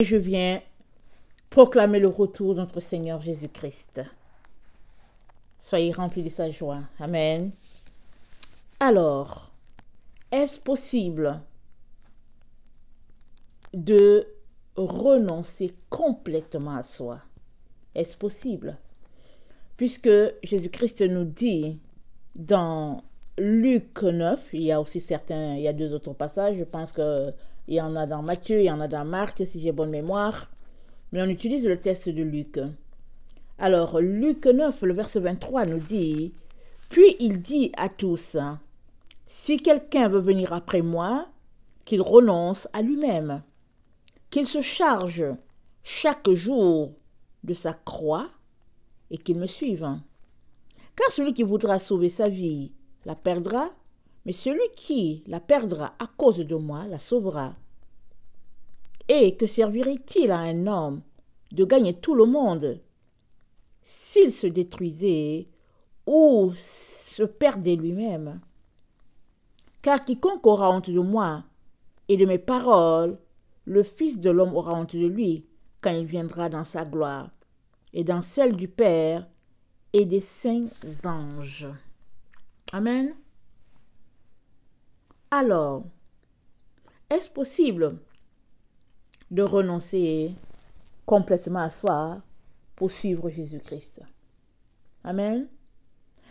Je viens proclamer le retour de notre Seigneur Jésus-Christ. Soyez remplis de sa joie. Amen. Alors, est-ce possible de renoncer complètement à soi? Est-ce possible? Puisque Jésus-Christ nous dit dans Luc 9, il y a deux autres passages, je pense qu'il y en a dans Matthieu, il y en a dans Marc, si j'ai bonne mémoire, mais on utilise le texte de Luc. Alors, Luc 9, le verset 23 nous dit, « Puis il dit à tous, si quelqu'un veut venir après moi, qu'il renonce à lui-même, qu'il se charge chaque jour de sa croix et qu'il me suive. Car celui qui voudra sauver sa vie la perdra, mais celui qui la perdra à cause de moi la sauvera. Et que servirait-il à un homme de gagner tout le monde s'il se détruisait ou se perdait lui-même? Car quiconque aura honte de moi et de mes paroles, le Fils de l'homme aura honte de lui quand il viendra dans sa gloire et dans celle du Père et des saints anges. » Amen. Alors, est-ce possible de renoncer complètement à soi pour suivre Jésus-Christ? Amen.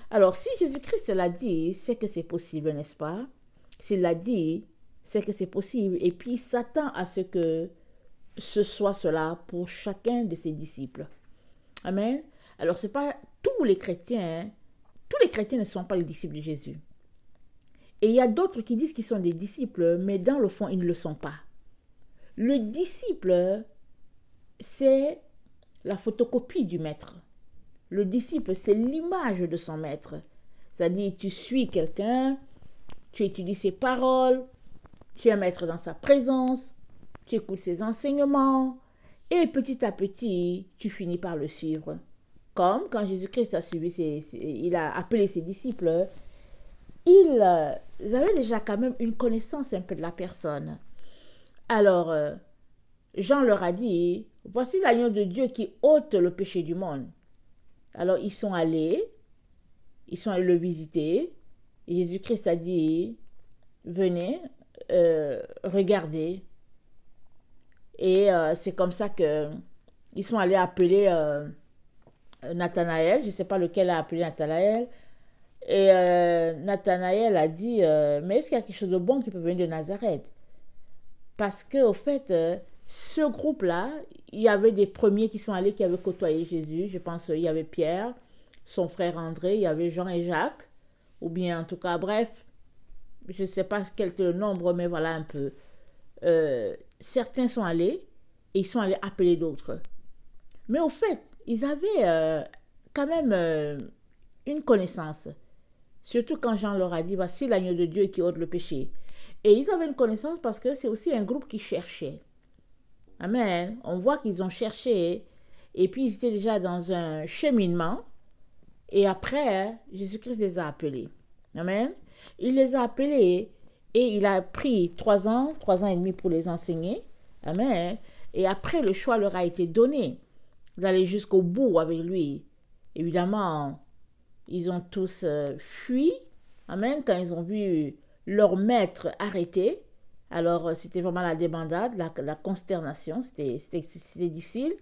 Alors, si Jésus-Christ l'a dit, c'est que c'est possible, n'est-ce pas? S'il l'a dit, c'est que c'est possible. Et puis, il s'attend à ce que ce soit cela pour chacun de ses disciples. Amen. Alors, ce n'est pas tous les chrétiens ne sont pas les disciples de Jésus. Et il y a d'autres qui disent qu'ils sont des disciples, mais dans le fond, ils ne le sont pas. Le disciple, c'est la photocopie du maître. Le disciple, c'est l'image de son maître. C'est-à-dire, tu suis quelqu'un, tu étudies ses paroles, tu es un maître dans sa présence, tu écoutes ses enseignements, et petit à petit, tu finis par le suivre. Comme quand Jésus-Christ il a appelé ses disciples, ils avaient déjà quand même une connaissance un peu de la personne. Alors, Jean leur a dit, voici l'agneau de Dieu qui ôte le péché du monde. Alors, ils sont allés le visiter, et Jésus-Christ a dit, venez, regardez. Et c'est comme ça qu'ils sont allés appeler Nathanaël, je ne sais pas lequel a appelé Nathanaël, et Nathanaël a dit, mais est-ce qu'il y a quelque chose de bon qui peut venir de Nazareth? Parce qu'au fait, ce groupe-là, il y avait des premiers qui sont allés, qui avaient côtoyé Jésus. Je pense qu'il y avait Pierre, son frère André, il y avait Jean et Jacques, ou bien en tout cas, bref, je ne sais pas quel nombre, mais voilà un peu. Certains sont allés, et ils sont allés appeler d'autres. Mais au fait, ils avaient quand même une connaissance. Surtout quand Jean leur a dit, voici l'agneau de Dieu qui ôte le péché. Et ils avaient une connaissance parce que c'est aussi un groupe qui cherchait. Amen. On voit qu'ils ont cherché et puis ils étaient déjà dans un cheminement. Et après, Jésus-Christ les a appelés. Amen. Il les a appelés et il a pris 3 ans et demi pour les enseigner. Amen. Et après, le choix leur a été donné d'aller jusqu'au bout avec lui. Évidemment, ils ont tous fui. Amen. Quand ils ont vu leur maître arrêté, alors c'était vraiment la débandade, la consternation, c'était difficile.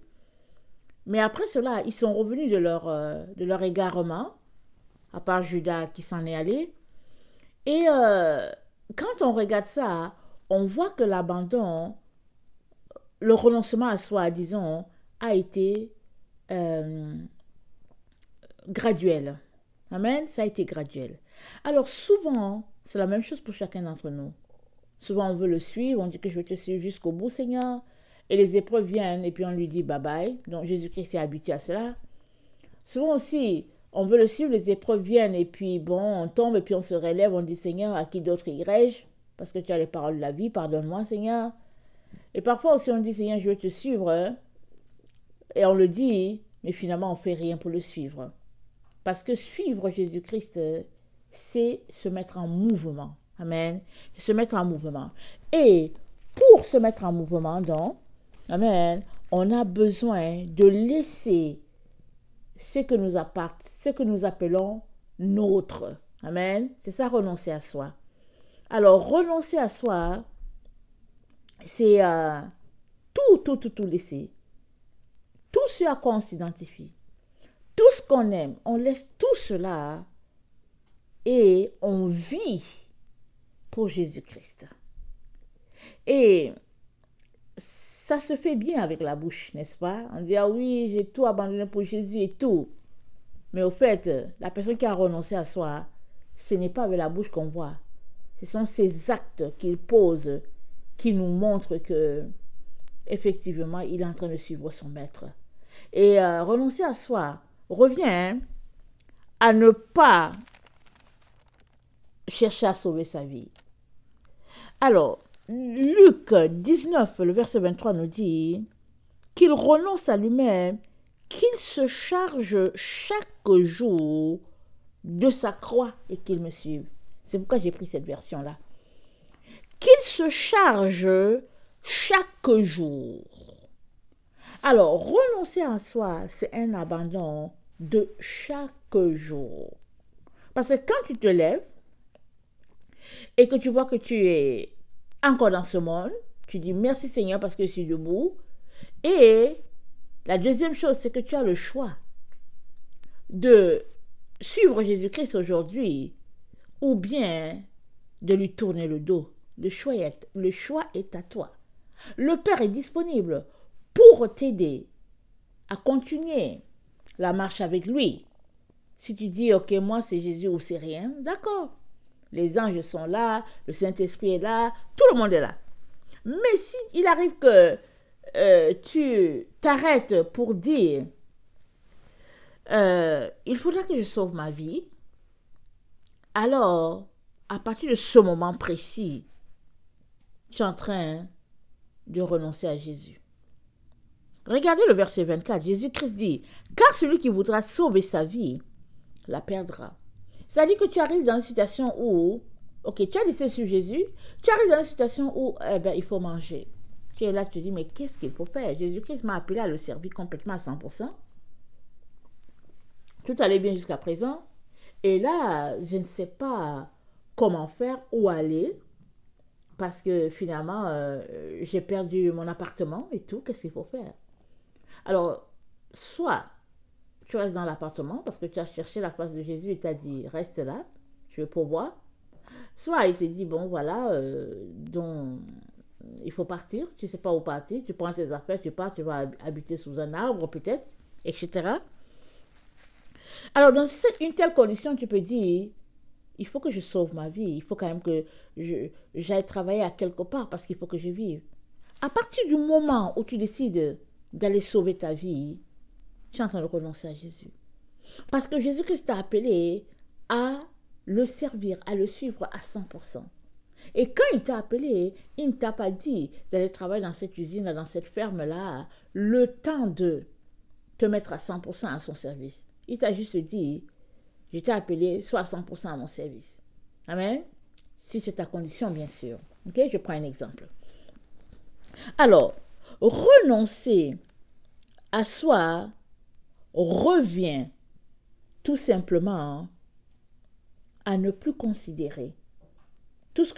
Mais après cela, ils sont revenus de leur égarement, à part Judas qui s'en est allé. Et quand on regarde ça, on voit que l'abandon, le renoncement à soi, disons, a été graduel. Amen, ça a été graduel. Alors souvent, c'est la même chose pour chacun d'entre nous. Souvent, on veut le suivre, on dit que je vais te suivre jusqu'au bout, Seigneur. Et les épreuves viennent et puis on lui dit bye bye. Donc Jésus-Christ s'est habitué à cela. Souvent aussi, on veut le suivre, les épreuves viennent et puis bon, on tombe et puis on se relève, on dit Seigneur, à qui d'autre irai-je? Parce que tu as les paroles de la vie, pardonne-moi Seigneur. Et parfois aussi on dit Seigneur, je vais te suivre. Hein? Et on le dit, mais finalement on ne fait rien pour le suivre. Parce que suivre Jésus-Christ, c'est se mettre en mouvement. Amen. Se mettre en mouvement. Et pour se mettre en mouvement, donc, Amen. On a besoin de laisser ce que nous appelons nôtre. Amen. C'est ça, renoncer à soi. Alors, renoncer à soi, c'est tout laisser. Tout ce à quoi on s'identifie. Tout ce qu'on aime, on laisse tout cela et on vit pour Jésus-Christ. Et ça se fait bien avec la bouche, n'est-ce pas? On dit, ah oui, j'ai tout abandonné pour Jésus et tout. Mais au fait, la personne qui a renoncé à soi, ce n'est pas avec la bouche qu'on voit. Ce sont ces actes qu'il pose qui nous montrent que, effectivement, il est en train de suivre son maître. Et renoncer à soi revient à ne pas chercher à sauver sa vie. Alors, Luc 19, le verset 23 nous dit qu'il renonce à lui-même, qu'il se charge chaque jour de sa croix et qu'il me suive. C'est pourquoi j'ai pris cette version-là. Qu'il se charge chaque jour. Alors, renoncer à soi, c'est un abandon de chaque jour. Parce que quand tu te lèves et que tu vois que tu es encore dans ce monde, tu dis merci Seigneur parce que je suis debout. Et la deuxième chose, c'est que tu as le choix de suivre Jésus-Christ aujourd'hui ou bien de lui tourner le dos. Le choix est à toi. Le Père est disponible pour t'aider à continuer la marche avec lui. Si tu dis, ok, moi c'est Jésus ou c'est rien, d'accord. Les anges sont là, le Saint-Esprit est là, tout le monde est là. Mais si il arrive que tu t'arrêtes pour dire, il faudra que je sauve ma vie, alors, à partir de ce moment précis, tu es en train de renoncer à Jésus. Regardez le verset 24, Jésus-Christ dit, « Car celui qui voudra sauver sa vie, la perdra. » C'est-à-dire que tu arrives dans une situation où, ok, tu as laissé sur Jésus, tu arrives dans une situation où, il faut manger. Tu es là, tu te dis, mais qu'est-ce qu'il faut faire? Jésus-Christ m'a appelé à le servir complètement à 100%. Tout allait bien jusqu'à présent. Et là, je ne sais pas comment faire, où aller, parce que finalement, j'ai perdu mon appartement et tout, qu'est-ce qu'il faut faire? Alors, soit tu restes dans l'appartement parce que tu as cherché la face de Jésus et tu as dit, reste là, je vais pourvoir. Soit il te dit, bon voilà, donc il faut partir, tu ne sais pas où partir, tu prends tes affaires, tu pars, tu vas habiter sous un arbre peut-être, etc. Alors dans une telle condition, tu peux dire, il faut que je sauve ma vie, il faut quand même que j'aille travailler à quelque part parce qu'il faut que je vive. À partir du moment où tu décides d'aller sauver ta vie, tu es en train de renoncer à Jésus. Parce que Jésus-Christ t'a appelé à le servir, à le suivre à 100%. Et quand il t'a appelé, il ne t'a pas dit d'aller travailler dans cette usine, dans cette ferme-là, le temps de te mettre à 100% à son service. Il t'a juste dit, je t'ai appelé, sois à 100% à mon service. Amen. Si c'est ta condition, bien sûr. Ok, je prends un exemple. Alors, renoncer à soi revient tout simplement à ne plus considérer tout ce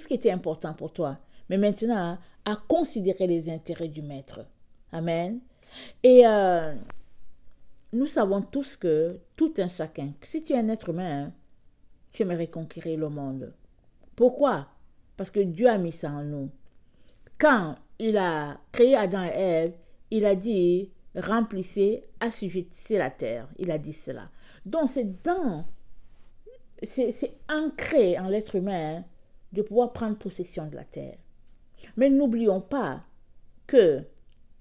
qui était important pour toi, mais maintenant à considérer les intérêts du maître. Amen. Et nous savons tous que tout un chacun, si tu es un être humain, tu aimerais conquérir le monde. Pourquoi? Parce que Dieu a mis ça en nous. Quand il a créé Adam et Ève, il a dit, remplissez, assujettissez la terre. Il a dit cela. Donc c'est ancré en l'être humain de pouvoir prendre possession de la terre. Mais n'oublions pas que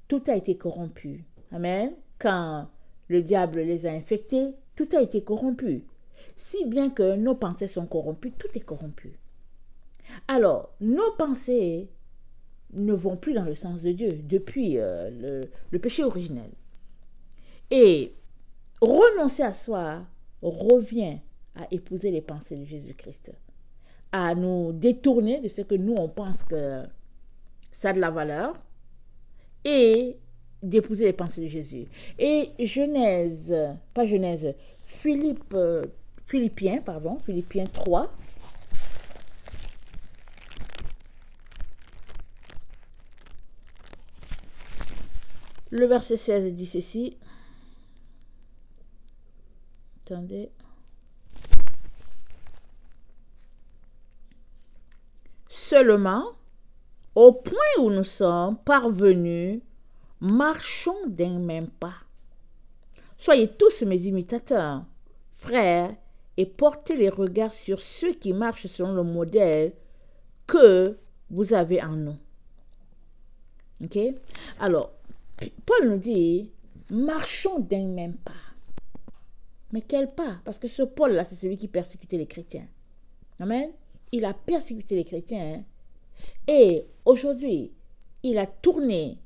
tout a été corrompu. Amen. Quand le diable les a infectés, tout a été corrompu. Si bien que nos pensées sont corrompues, tout est corrompu. Alors, nos pensées ne vont plus dans le sens de Dieu depuis le péché originel. Et renoncer à soi revient à épouser les pensées de Jésus-Christ, à nous détourner de ce que nous, on pense que ça a de la valeur, et d'épouser les pensées de Jésus. Et Philippiens 3, le verset 16 dit ceci. Attendez. Seulement, au point où nous sommes parvenus, marchons d'un même pas. Soyez tous mes imitateurs, frères, et portez les regards sur ceux qui marchent selon le modèle que vous avez en nous. Ok? Alors, Paul nous dit, marchons d'un même pas. Mais quel pas? Parce que ce Paul-là, c'est celui qui persécutait les chrétiens. Amen? Il a persécuté les chrétiens. Et aujourd'hui, il a tourné,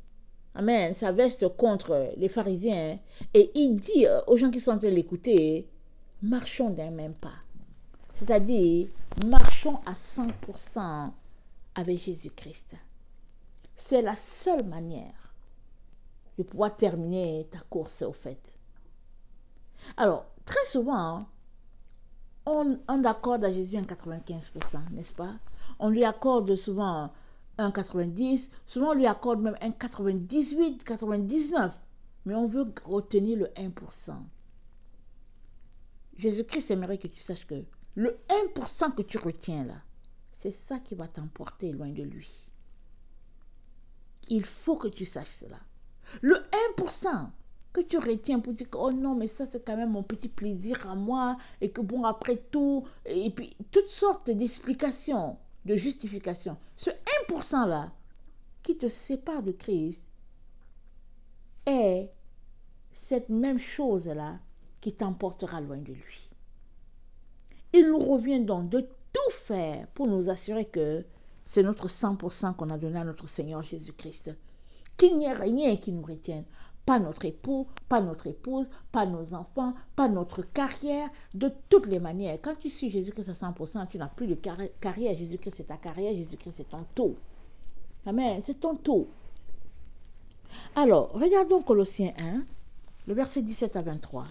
amen, sa veste contre les pharisiens. Et il dit aux gens qui sont en train de l'écouter, marchons d'un même pas. C'est-à-dire, marchons à 100% avec Jésus-Christ. C'est la seule manière de pouvoir terminer ta course, au fait. Alors, très souvent, on accorde à Jésus un 95%, n'est-ce pas? On lui accorde souvent un 90%, souvent on lui accorde même un 98, 99%, mais on veut retenir le 1%. Jésus-Christ aimerait que tu saches que le 1% que tu retiens là, c'est ça qui va t'emporter loin de lui. Il faut que tu saches cela. Le 1% que tu retiens pour dire que, oh non, mais ça c'est quand même mon petit plaisir à moi, et que bon, après tout, et puis toutes sortes d'explications, de justifications. Ce 1% là, qui te sépare de Christ, est cette même chose là qui t'emportera loin de lui. Il nous revient donc de tout faire pour nous assurer que c'est notre 100% qu'on a donné à notre Seigneur Jésus-Christ. Qu'il n'y ait rien qui nous retienne. Pas notre époux, pas notre épouse, pas nos enfants, pas notre carrière, de toutes les manières. Quand tu suis Jésus-Christ à 100%, tu n'as plus de carrière. Jésus-Christ, c'est ta carrière. Jésus-Christ, c'est ton tout. Amen, c'est ton tout. Alors, regardons Colossiens 1, le verset 17 à 23.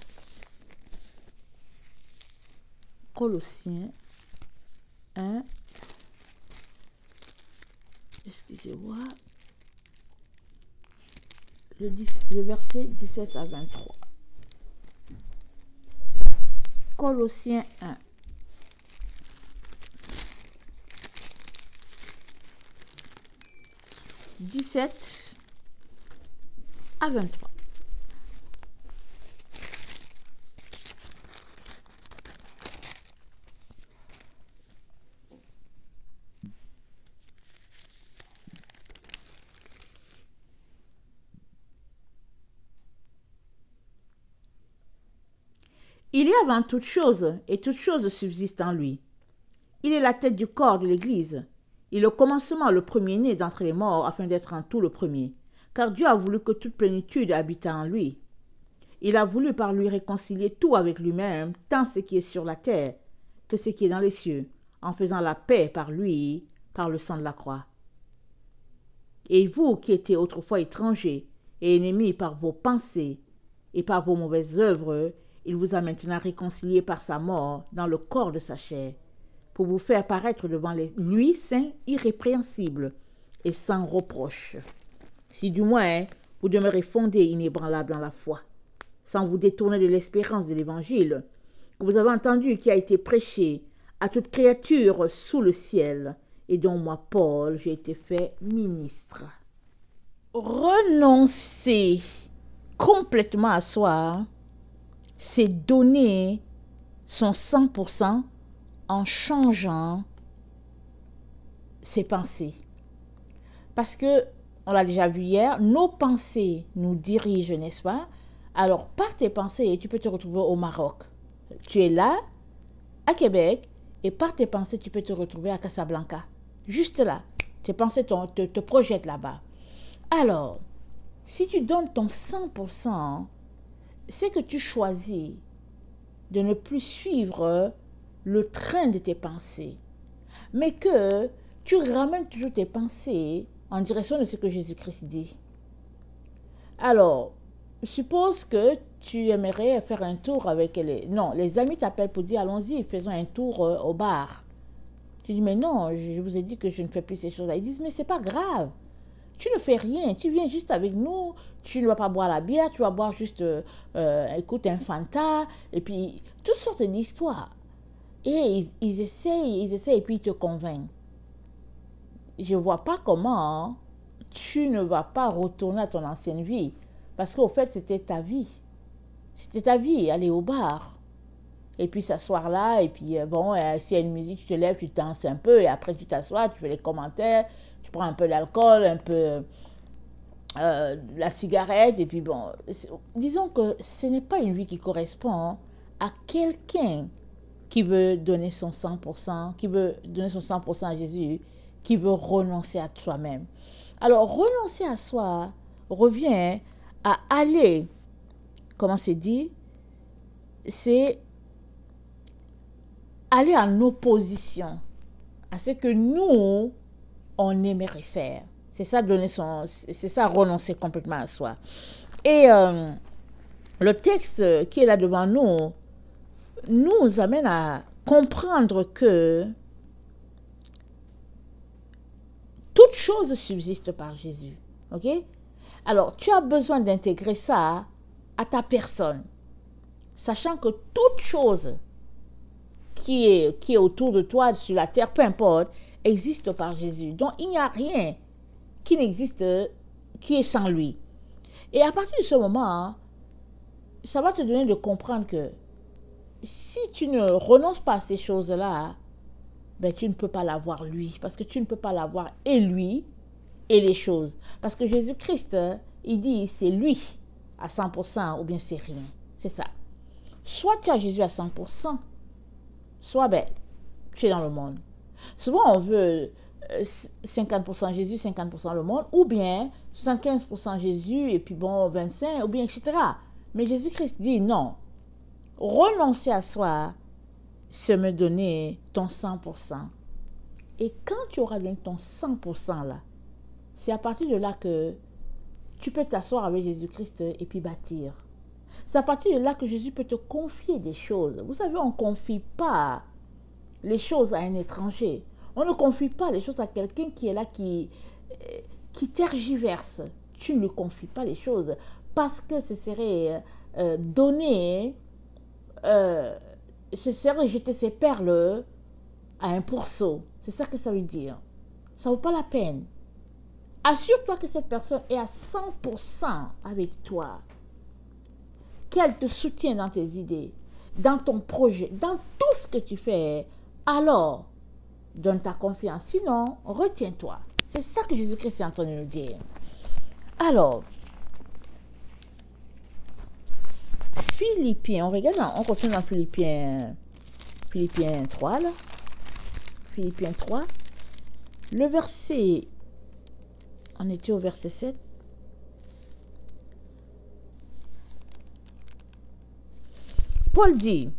Colossiens 1, excusez-moi, le verset 17 à 23. Colossiens 1. « 17 à 23. Il est avant toute chose, et toute chose subsiste en lui. Il est la tête du corps de l'Église. Il est le commencement, le premier-né d'entre les morts, afin d'être en tout le premier. Car Dieu a voulu que toute plénitude habitât en lui. Il a voulu par lui réconcilier tout avec lui-même, tant ce qui est sur la terre que ce qui est dans les cieux, en faisant la paix par lui, par le sang de la croix. Et vous qui étiez autrefois étrangers et ennemis par vos pensées et par vos mauvaises œuvres, il vous a maintenant réconciliés par sa mort dans le corps de sa chair, pour vous faire paraître devant lui saint, irrépréhensible et sans reproche. Si du moins vous demeurez fondés, inébranlables dans la foi, sans vous détourner de l'espérance de l'évangile que vous avez entendu, qui a été prêché à toute créature sous le ciel, et dont moi, Paul, j'ai été fait ministre. Renoncer complètement à soi, c'est donner son 100% en changeant ses pensées. Parce que, on l'a déjà vu hier, nos pensées nous dirigent, n'est-ce pas? Alors, par tes pensées, tu peux te retrouver au Maroc. Tu es là, à Québec, et par tes pensées, tu peux te retrouver à Casablanca. Juste là. Tes pensées te projettent là-bas. Alors, si tu donnes ton 100%, c'est que tu choisis de ne plus suivre le train de tes pensées, mais que tu ramènes toujours tes pensées en direction de ce que Jésus-Christ dit. Alors, suppose que tu aimerais faire un tour avec les... Non, les amis t'appellent pour dire, allons-y, faisons un tour au bar. Tu dis, mais non, je vous ai dit que je ne fais plus ces choses-là. Ils disent, mais c'est pas grave. Tu ne fais rien, tu viens juste avec nous, tu ne vas pas boire la bière, tu vas boire juste, écoute, un Fanta, et puis toutes sortes d'histoires. Et ils essayent, et puis ils te convainquent. Je ne vois pas comment tu ne vas pas retourner à ton ancienne vie. Parce qu'au fait, c'était ta vie. C'était ta vie, aller au bar. Et puis s'asseoir là, et puis bon, s'il y a une musique, tu te lèves, tu danses un peu, et après tu t'assois, tu fais les commentaires, tu prends un peu d'alcool, un peu la cigarette, et puis bon, disons que ce n'est pas une vie qui correspond à quelqu'un qui veut donner son 100%, qui veut donner son 100% à Jésus, qui veut renoncer à soi-même. Alors, renoncer à soi revient à aller, comment c'est dit, c'est aller en opposition à ce que nous, on aimerait faire. C'est ça, c'est ça, renoncer complètement à soi. Et le texte qui est là devant nous nous amène à comprendre que toute chose subsiste par Jésus. Ok? Alors, tu as besoin d'intégrer ça à ta personne, sachant que toute chose qui est autour de toi, sur la terre, peu importe, existe par Jésus. Donc, il n'y a rien qui n'existe, qui est sans lui. Et à partir de ce moment, ça va te donner de comprendre que si tu ne renonces pas à ces choses-là, ben, tu ne peux pas l'avoir lui. Parce que tu ne peux pas l'avoir et lui et les choses. Parce que Jésus-Christ, il dit c'est lui à 100% ou bien c'est rien. C'est ça. Soit tu as Jésus à 100%, soit ben, tu es dans le monde. Souvent on veut 50% Jésus, 50% le monde, ou bien 75% Jésus et puis bon 25%, ou bien etc. Mais Jésus-Christ dit non. Renoncer à soi, c'est me donner ton 100%. Et quand tu auras donné ton 100% là, c'est à partir de là que tu peux t'asseoir avec Jésus-Christ et puis bâtir. C'est à partir de là que Jésus peut te confier des choses. Vous savez, on ne confie pas les choses à un étranger. On ne confie pas les choses à quelqu'un qui est là, qui tergiverse. Tu ne lui confies pas les choses parce que ce serait donner, ce serait jeter ses perles à un pourceau. C'est ça que ça veut dire. Ça ne vaut pas la peine. Assure-toi que cette personne est à 100% avec toi. Qu'elle te soutient dans tes idées, dans ton projet, dans tout ce que tu fais. Alors, donne ta confiance. Sinon, retiens-toi. C'est ça que Jésus-Christ est en train de nous dire. Alors, Philippiens, on continue dans Philippiens 3, là. Philippiens 3. Le verset, on était au verset 7. Paul dit,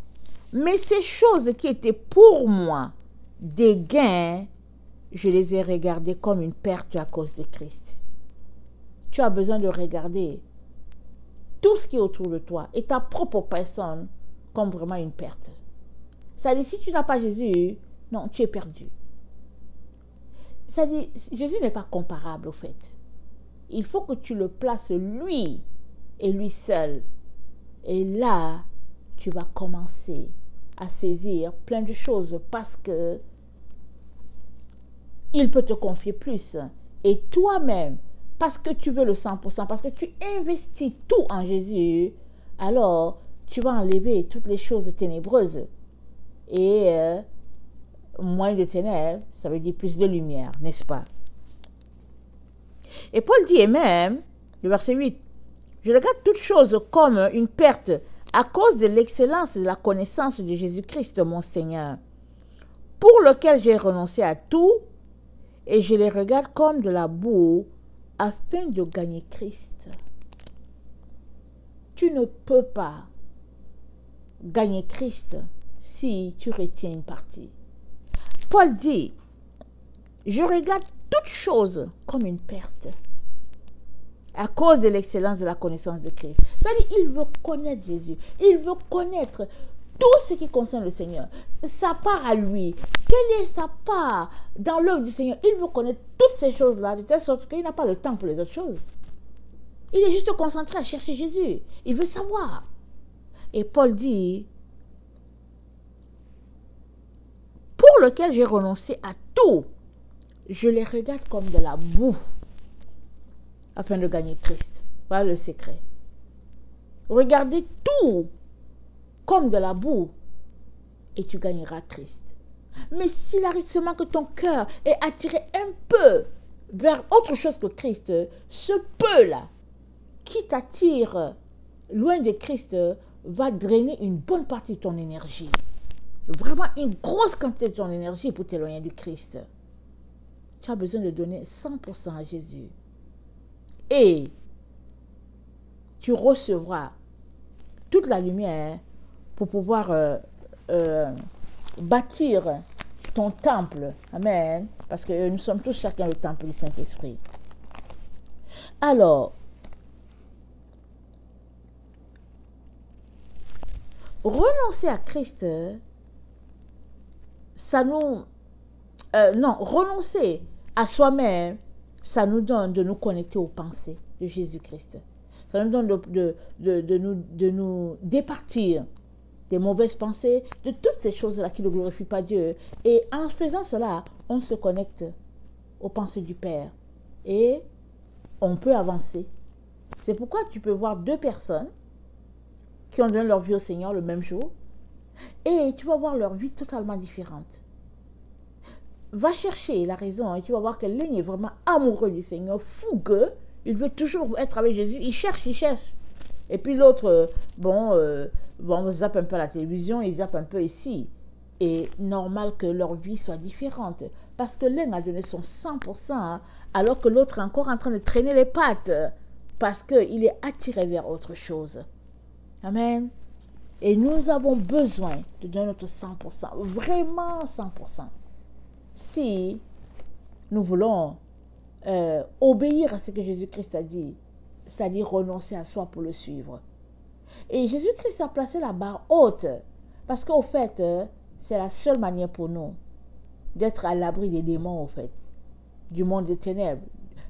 mais ces choses qui étaient pour moi des gains, je les ai regardées comme une perte à cause de Christ. Tu as besoin de regarder tout ce qui est autour de toi et ta propre personne comme vraiment une perte. Ça dit, si tu n'as pas Jésus, non, tu es perdu. Ça dit, Jésus n'est pas comparable au fait. Il faut que tu le places lui et lui seul. Et là, tu vas commencer à saisir plein de choses parce que il peut te confier plus. Et toi-même, parce que tu veux le 100%, parce que tu investis tout en Jésus, alors tu vas enlever toutes les choses ténébreuses. Et moins de ténèbres, ça veut dire plus de lumière, n'est-ce pas? Et Paul dit, et même, le verset 8, je regarde toutes choses comme une perte à cause de l'excellence et de la connaissance de Jésus-Christ, mon Seigneur, pour lequel j'ai renoncé à tout, et je les regarde comme de la boue, afin de gagner Christ. Tu ne peux pas gagner Christ si tu retiens une partie. Paul dit, je regarde toute chose comme une perte. à cause de l'excellence de la connaissance de Christ. C'est-à-dire, il veut connaître Jésus. Il veut connaître tout ce qui concerne le Seigneur. Sa part à lui. Quelle est sa part dans l'œuvre du Seigneur? Il veut connaître toutes ces choses-là, de telle sorte qu'il n'a pas le temps pour les autres choses. Il est juste concentré à chercher Jésus. Il veut savoir. Et Paul dit, pour lequel j'ai renoncé à tout, je les regarde comme de la boue, afin de gagner Christ. Voilà le secret. Regardez tout comme de la boue, et tu gagneras Christ. Mais s'il arrive seulement que ton cœur est attiré un peu vers autre chose que Christ, ce peu-là, qui t'attire loin de Christ, va drainer une bonne partie de ton énergie. Vraiment une grosse quantité de ton énergie pour t'éloigner du Christ. Tu as besoin de donner 100% à Jésus. Et tu recevras toute la lumière pour pouvoir bâtir ton temple. Amen. Parce que nous sommes tous chacun le temple du Saint-Esprit. Alors, renoncer à Christ, ça nous... non, renoncer à soi-même, ça nous donne de nous connecter aux pensées de Jésus-Christ. Ça nous donne de nous départir des mauvaises pensées, de toutes ces choses-là qui ne glorifient pas Dieu. Et en faisant cela, on se connecte aux pensées du Père. Et on peut avancer. C'est pourquoi tu peux voir deux personnes qui ont donné leur vie au Seigneur le même jour. Et tu vas voir leur vie totalement différente. Va chercher la raison et tu vas voir que l'un est vraiment amoureux du Seigneur, fougueux. Il veut toujours être avec Jésus. Il cherche, il cherche. Et puis l'autre, on zappe un peu à la télévision, il zappe un peu ici. Et normal que leur vie soit différente. Parce que l'un a donné son 100%, alors que l'autre est encore en train de traîner les pattes. Parce qu'il est attiré vers autre chose. Amen. Et nous avons besoin de donner notre 100%. Vraiment 100%. Si nous voulons obéir à ce que Jésus-Christ a dit, c'est-à-dire renoncer à soi pour le suivre. Et Jésus-Christ a placé la barre haute, parce qu'au fait, c'est la seule manière pour nous d'être à l'abri des démons, au fait, du monde des ténèbres.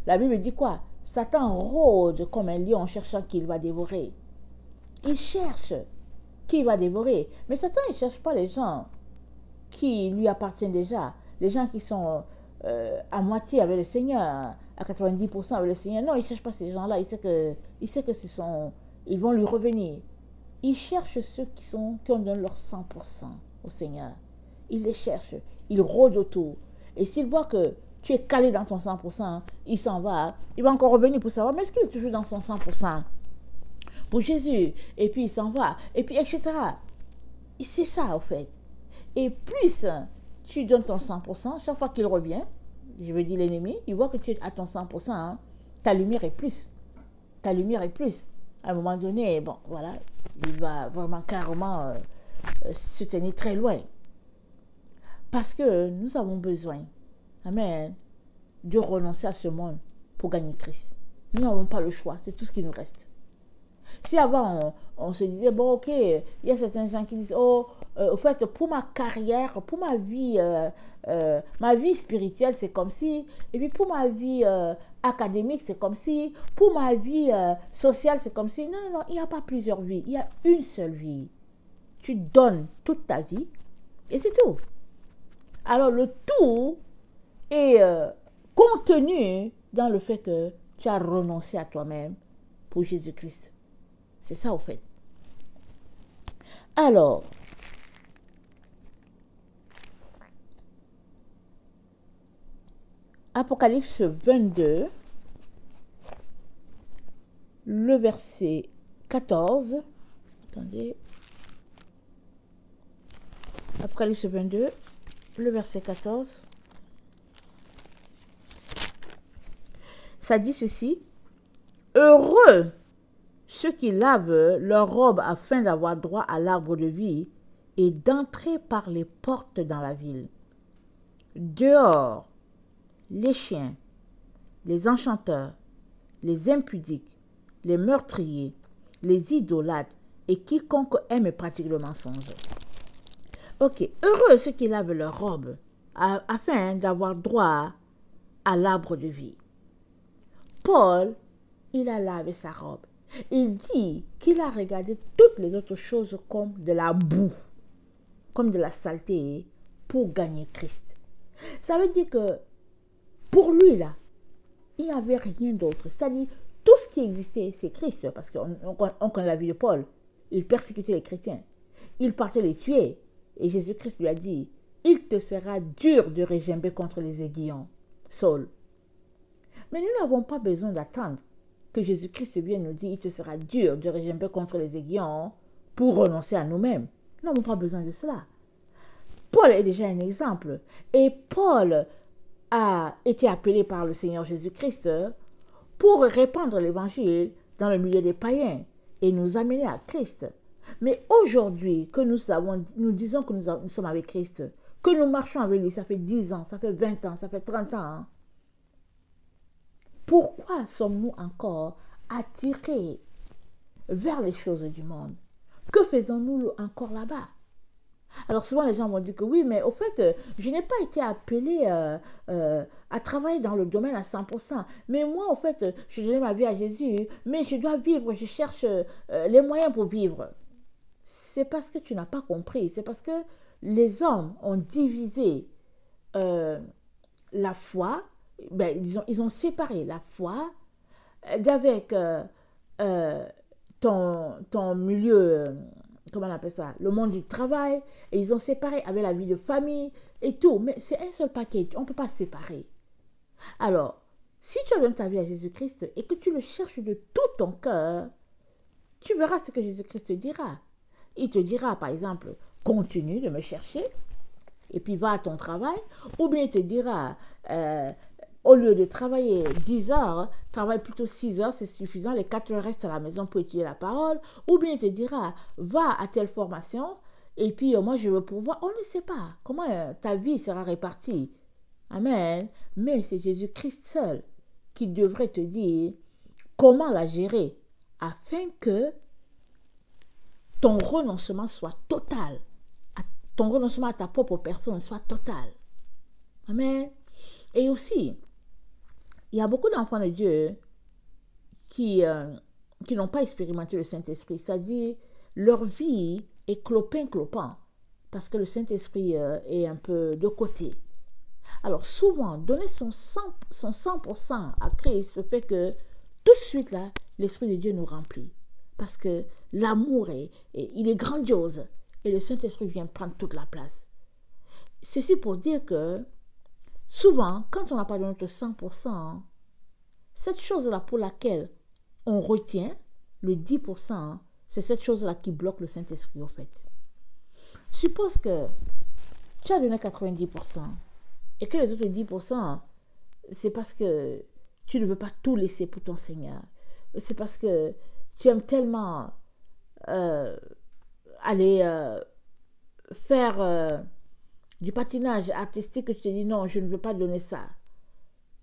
La Bible dit quoi? Satan rôde comme un lion en cherchant qui il va dévorer. Il cherche qui il va dévorer. Mais Satan, il ne cherche pas les gens qui lui appartiennent déjà. Les gens qui sont à moitié avec le Seigneur, à 90% avec le Seigneur. Non, il ne cherche pas ces gens-là. Il sait que ils vont lui revenir. Il cherche ceux qui ont donné leur 100% au Seigneur. Il les cherche. Il rôde autour. Et s'il voit que tu es calé dans ton 100%, il s'en va. Il va encore revenir pour savoir, mais est-ce qu'il est toujours dans son 100% pour Jésus? Et puis il s'en va. Et puis, etc. C'est ça, au fait. Et plus tu donnes ton 100%, chaque fois qu'il revient, je veux dire l'ennemi, il voit que tu es à ton 100%, hein, ta lumière est plus. Ta lumière est plus. À un moment donné, bon, voilà, il va vraiment carrément se tenir très loin. Parce que nous avons besoin, amen, de renoncer à ce monde pour gagner Christ. Nous n'avons pas le choix, c'est tout ce qui nous reste. Si avant, on se disait, bon, ok, il y a certains gens qui disent, oh, au fait, pour ma carrière, pour ma vie spirituelle, c'est comme si, et puis pour ma vie académique, c'est comme si, pour ma vie sociale, c'est comme si, non, non, non, il n'y a pas plusieurs vies, il y a une seule vie. Tu donnes toute ta vie, et c'est tout. Alors, le tout est contenu dans le fait que tu as renoncé à toi-même pour Jésus-Christ. C'est ça, au fait. Alors, Apocalypse 22, le verset 14. Attendez. Apocalypse 22, le verset 14. Ça dit ceci. Heureux ceux qui lavent leurs robes afin d'avoir droit à l'arbre de vie et d'entrer par les portes dans la ville. Dehors, les chiens, les enchanteurs, les impudiques, les meurtriers, les idolâtres et quiconque aime et pratique le mensonge. Ok, heureux ceux qui lavent leurs robes afin d'avoir droit à l'arbre de vie. Paul, il a lavé sa robe. Il dit qu'il a regardé toutes les autres choses comme de la boue, comme de la saleté pour gagner Christ. Ça veut dire que pour lui, là, il n'y avait rien d'autre. C'est-à-dire, tout ce qui existait, c'est Christ. Parce qu'on connaît la vie de Paul. Il persécutait les chrétiens. Il partait les tuer. Et Jésus-Christ lui a dit, il te sera dur de régimber contre les aiguillons, Saul. Mais nous n'avons pas besoin d'attendre que Jésus-Christ vienne nous dire, il te sera dur de régimber contre les aiguillons pour renoncer à nous-mêmes. Nous n'avons pas besoin de cela. Paul est déjà un exemple. Et Paul a été appelé par le Seigneur Jésus-Christ pour répandre l'évangile dans le milieu des païens et nous amener à Christ. Mais aujourd'hui que nous disons que nous sommes avec Christ, que nous marchons avec lui, ça fait 10 ans, ça fait 20 ans, ça fait 30 ans. Hein? Pourquoi sommes-nous encore attirés vers les choses du monde? Que faisons-nous encore là-bas? Alors souvent les gens vont dire que oui, mais au fait, je n'ai pas été appelé à travailler dans le domaine à 100%. Mais moi, au fait, je donne ma vie à Jésus, mais je dois vivre, je cherche les moyens pour vivre. C'est parce que tu n'as pas compris. C'est parce que les hommes ont divisé la foi, ben, ils ont séparé la foi d'avec ton milieu... comment on appelle ça, le monde du travail, et ils ont séparé avec la vie de famille et tout, mais c'est un seul package, on ne peut pas se séparer. Alors, si tu donnes ta vie à Jésus-Christ et que tu le cherches de tout ton cœur, tu verras ce que Jésus-Christ te dira. Il te dira, par exemple, continue de me chercher, et puis va à ton travail, ou bien il te dira, au lieu de travailler 10 heures, travaille plutôt 6 heures, c'est suffisant, les 4 heures restent à la maison pour étudier la parole, ou bien il te dira, va à telle formation, et puis moi je veux pouvoir, on ne sait pas comment ta vie sera répartie. Amen. Mais c'est Jésus-Christ seul qui devrait te dire comment la gérer, afin que ton renoncement soit total, ton renoncement à ta propre personne soit total. Amen. Et aussi, il y a beaucoup d'enfants de Dieu qui n'ont pas expérimenté le Saint-Esprit. C'est-à-dire, leur vie est clopin-clopant parce que le Saint-Esprit est un peu de côté. Alors souvent, donner son 100% à Christ fait que tout de suite là, l'Esprit de Dieu nous remplit. Parce que l'amour, il est grandiose et le Saint-Esprit vient prendre toute la place. Ceci pour dire que souvent, quand on n'a pas de notre 100%, cette chose-là pour laquelle on retient le 10%, c'est cette chose-là qui bloque le Saint-Esprit, au fait. Suppose que tu as donné 90% et que les autres 10%, c'est parce que tu ne veux pas tout laisser pour ton Seigneur. C'est parce que tu aimes tellement aller faire... du patinage artistique que tu te dis non, je ne veux pas donner ça.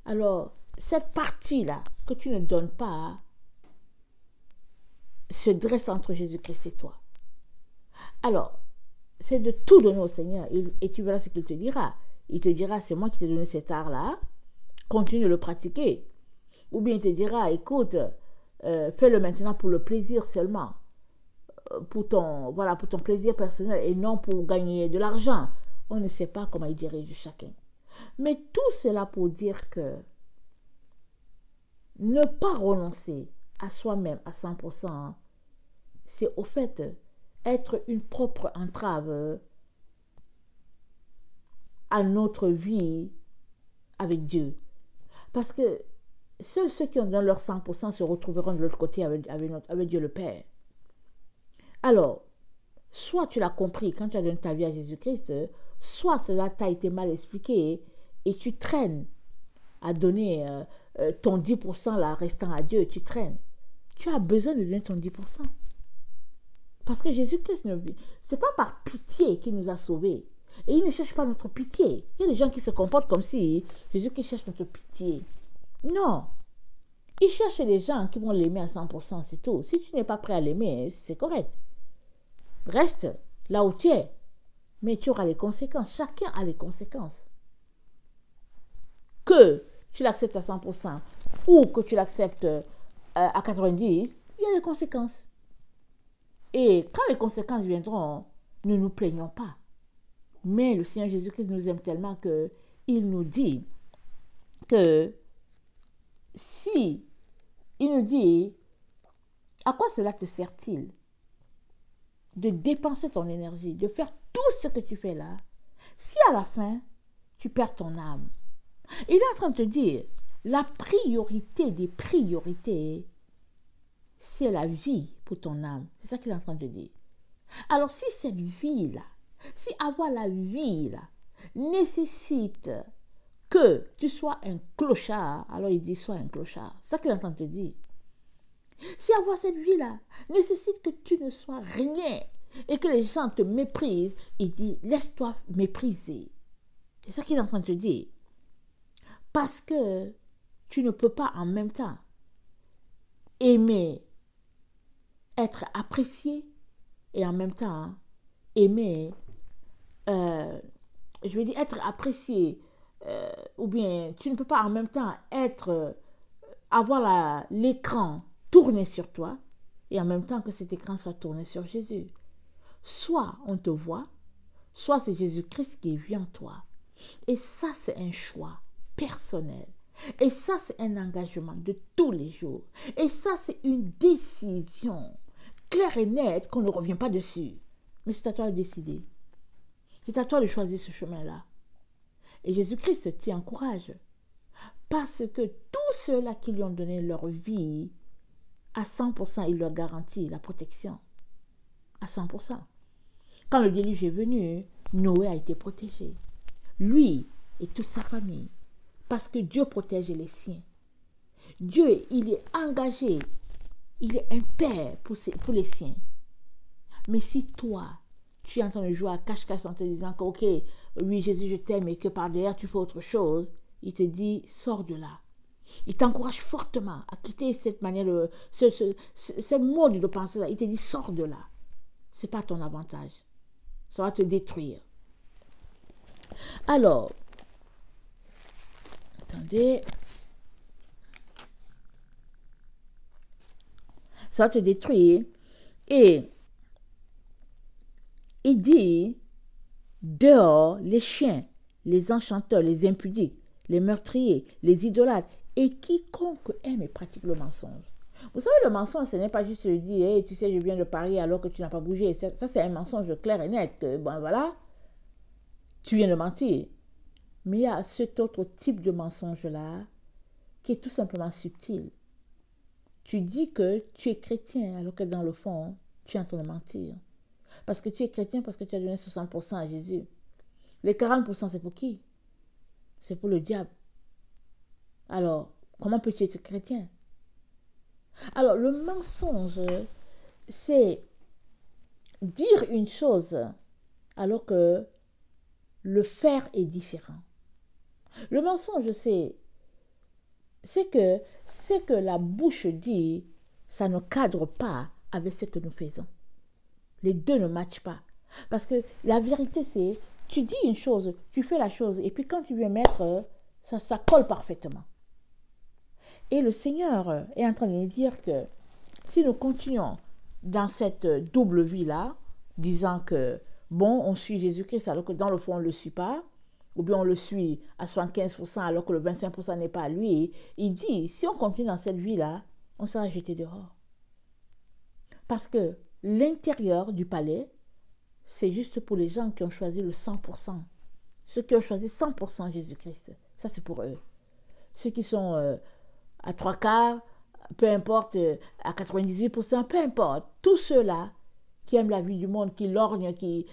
Alors, cette partie-là que tu ne donnes pas se dresse entre Jésus-Christ et toi. Alors, c'est de tout donner au Seigneur et tu verras ce qu'il te dira. Il te dira, c'est moi qui t'ai donné cet art-là, continue de le pratiquer. Ou bien il te dira, écoute, fais-le maintenant pour le plaisir seulement, pour ton plaisir personnel et non pour gagner de l'argent. On ne sait pas comment il dirige chacun. Mais tout cela pour dire que ne pas renoncer à soi-même à 100%, c'est au fait être une propre entrave à notre vie avec Dieu. Parce que seuls ceux qui ont donné leur 100% se retrouveront de l'autre côté avec Dieu le Père. Alors, soit tu l'as compris quand tu as donné ta vie à Jésus-Christ, soit cela t'a été mal expliqué et tu traînes à donner ton 10% là, restant à Dieu, tu traînes. Tu as besoin de donner ton 10%. Parce que Jésus-Christ, ce n'est pas par pitié qu'il nous a sauvés. Et il ne cherche pas notre pitié. Il y a des gens qui se comportent comme si Jésus-Christ cherche notre pitié. Non. Il cherche les gens qui vont l'aimer à 100%, c'est tout. Si tu n'es pas prêt à l'aimer, c'est correct. Reste là où tu es. Mais tu auras les conséquences. Chacun a les conséquences. Que tu l'acceptes à 100% ou que tu l'acceptes à 90%, il y a des conséquences. Et quand les conséquences viendront, ne nous plaignons pas. Mais le Seigneur Jésus-Christ nous aime tellement qu'il nous dit que si il nous dit, à quoi cela te sert-il de dépenser ton énergie, de faire tout ce que tu fais là, si à la fin, tu perds ton âme? Il est en train de te dire, la priorité des priorités, c'est la vie pour ton âme. C'est ça qu'il est en train de dire. Alors si cette vie-là, si avoir la vie-là nécessite que tu sois un clochard, alors il dit, sois un clochard. C'est ça qu'il est en train de te dire. Si avoir cette vie-là nécessite que tu ne sois rien et que les gens te méprisent, il dit, laisse-toi mépriser. C'est ça qu'il est en train de te dire. Parce que tu ne peux pas en même temps aimer être apprécié et en même temps aimer, je veux dire, être apprécié, ou bien tu ne peux pas en même temps avoir l'écran tourné sur toi et en même temps que cet écran soit tourné sur Jésus. Soit on te voit, soit c'est Jésus-Christ qui est vu en toi. Et ça, c'est un choix personnel. Et ça, c'est un engagement de tous les jours. Et ça, c'est une décision claire et nette qu'on ne revient pas dessus. Mais c'est à toi de décider. C'est à toi de choisir ce chemin-là. Et Jésus-Christ t'y encourage. Parce que tous ceux-là qui lui ont donné leur vie, à 100%, il leur garantit la protection. À 100%. Quand le déluge est venu, Noé a été protégé. Lui et toute sa famille. Parce que Dieu protège les siens. Dieu, il est engagé. Il est un père pour les siens. Mais si toi, tu es en train de jouer à cache-cache en te disant que, ok, oui, Jésus, je t'aime, et que par derrière, tu fais autre chose, il te dit, sors de là. Il t'encourage fortement à quitter cette manière de, ce mode de penser là. Il te dit, sors de là. Ce n'est pas ton avantage. Ça va te détruire. Alors, attendez. Ça va te détruire. Et il dit, dehors les chiens, les enchanteurs, les impudiques, les meurtriers, les idolâtres, et quiconque aime et pratique le mensonge. Vous savez, le mensonge, ce n'est pas juste de dire, hey, tu sais, je viens de parier alors que tu n'as pas bougé. Ça, c'est un mensonge clair et net, que, bon, voilà, tu viens de mentir. Mais il y a cet autre type de mensonge-là qui est tout simplement subtil. Tu dis que tu es chrétien alors que dans le fond, tu es en train de mentir. Parce que tu es chrétien parce que tu as donné 60% à Jésus. Les 40%, c'est pour qui? C'est pour le diable. Alors, comment peux-tu être chrétien? Alors, le mensonge, c'est dire une chose alors que le faire est différent. Le mensonge, c'est que ce que la bouche dit, ça ne cadre pas avec ce que nous faisons. Les deux ne matchent pas. Parce que la vérité, c'est, tu dis une chose, tu fais la chose, et puis quand tu viens mettre, ça colle parfaitement. Et le Seigneur est en train de nous dire que si nous continuons dans cette double vie-là, disant que, bon, on suit Jésus-Christ alors que dans le fond, on ne le suit pas, ou bien on le suit à 75% alors que le 25% n'est pas à lui, il dit, si on continue dans cette vie-là, on sera jeté dehors. Parce que l'intérieur du palais, c'est juste pour les gens qui ont choisi le 100%. Ceux qui ont choisi 100% Jésus-Christ, ça c'est pour eux. Ceux qui sont à 3/4, peu importe, à 98%, peu importe. Tous ceux-là qui aiment la vie du monde, qui lorgnent, qui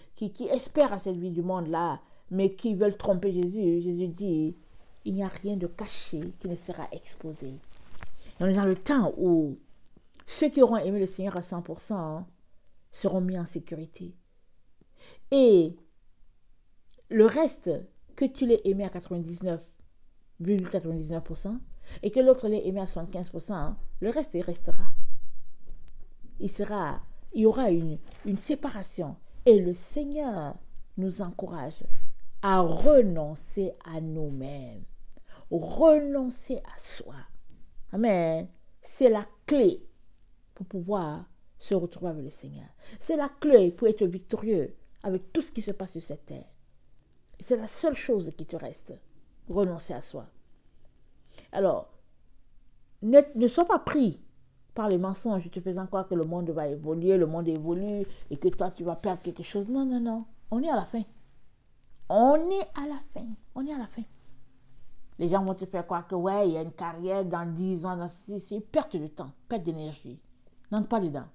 espèrent à cette vie du monde-là, mais qui veulent tromper Jésus, Jésus dit, il n'y a rien de caché qui ne sera exposé. Et on est dans le temps où ceux qui auront aimé le Seigneur à 100% seront mis en sécurité. Et le reste, que tu l'aies aimé à 99, 99%, et que l'autre l'ait aimé à 75%, hein, le reste, il restera. Il y aura une séparation. Et le Seigneur nous encourage à renoncer à nous-mêmes, renoncer à soi. Amen. C'est la clé pour pouvoir se retrouver avec le Seigneur. C'est la clé pour être victorieux avec tout ce qui se passe sur cette terre. C'est la seule chose qui te reste. Renoncer à soi. Alors, ne sois pas pris par les mensonges, te faisant croire que le monde va évoluer, le monde évolue et que toi tu vas perdre quelque chose. Non, non, non. On est à la fin. On est à la fin. On est à la fin. Les gens vont te faire croire que ouais, il y a une carrière dans 10 ans, c'est perte de temps, perte d'énergie. N'entre pas dedans.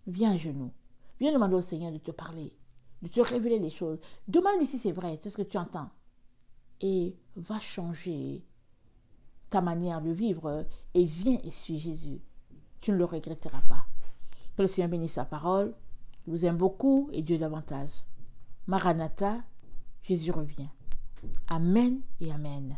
Viens à genoux. Viens demander au Seigneur de te parler, de te révéler les choses. Demande-lui si c'est vrai, c'est ce que tu entends. Et va changer ta manière de vivre et viens et suis Jésus. Tu ne le regretteras pas. Que le Seigneur bénisse sa parole. Je vous aime beaucoup et Dieu davantage. Maranatha, Jésus revient. Amen et Amen.